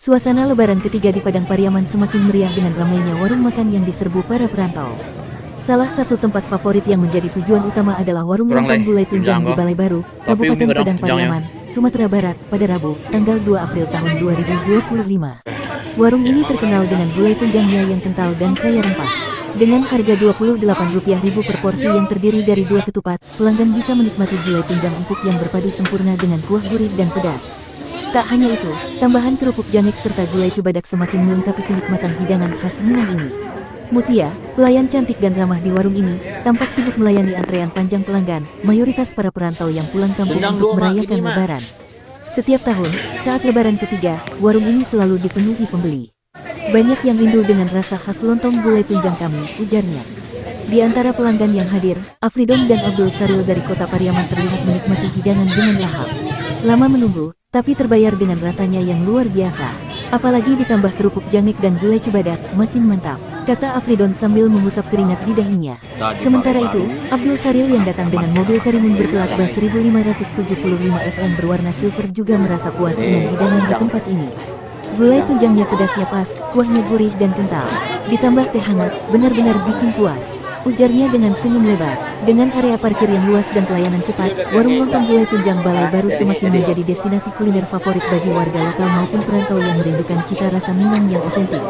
Suasana Lebaran ketiga di Padang Pariaman semakin meriah dengan ramainya warung makan yang diserbu para perantau. Salah satu tempat favorit yang menjadi tujuan utama adalah warung lontong gulai tunjang di Balai Baru, Kabupaten Padang Pariaman, Sumatera Barat, pada Rabu, tanggal 2 April tahun 2025. Warung ini terkenal dengan gulai tunjangnya yang kental dan kaya rempah. Dengan harga Rp28.000 per porsi yang terdiri dari 2 ketupat, pelanggan bisa menikmati gulai tunjang empuk yang berpadu sempurna dengan kuah gurih dan pedas. Tak hanya itu, tambahan kerupuk jangek serta gulai cubadak semakin melengkapi kenikmatan hidangan khas Minang ini. Mutia, pelayan cantik dan ramah di warung ini, tampak sibuk melayani antrean panjang pelanggan, mayoritas para perantau yang pulang kampung untuk merayakan Lebaran. Setiap tahun, saat Lebaran ketiga, warung ini selalu dipenuhi pembeli. Banyak yang rindu dengan rasa khas lontong gulai tunjang kami, ujarnya. Di antara pelanggan yang hadir, Afridon dan Abdul Saril dari Kota Pariaman terlihat menikmati hidangan dengan lahap. Lama menunggu, tapi terbayar dengan rasanya yang luar biasa. Apalagi ditambah kerupuk jangek dan gulai cubadak, makin mantap, kata Afridon sambil mengusap keringat di dahinya. Sementara itu, Abdul Saril yang datang dengan mobil Karimun berplat BAS 1575 FM berwarna silver juga merasa puas dengan hidangan di tempat ini. Gulai tunjangnya pedasnya pas, kuahnya gurih dan kental. Ditambah teh hangat, benar-benar bikin puas, ujarnya dengan senyum lebar. Dengan area parkir yang luas dan pelayanan cepat, warung lontong gulai tunjang Balai Baru semakin menjadi destinasi kuliner favorit bagi warga lokal maupun perantau yang merindukan cita rasa Minang yang otentik.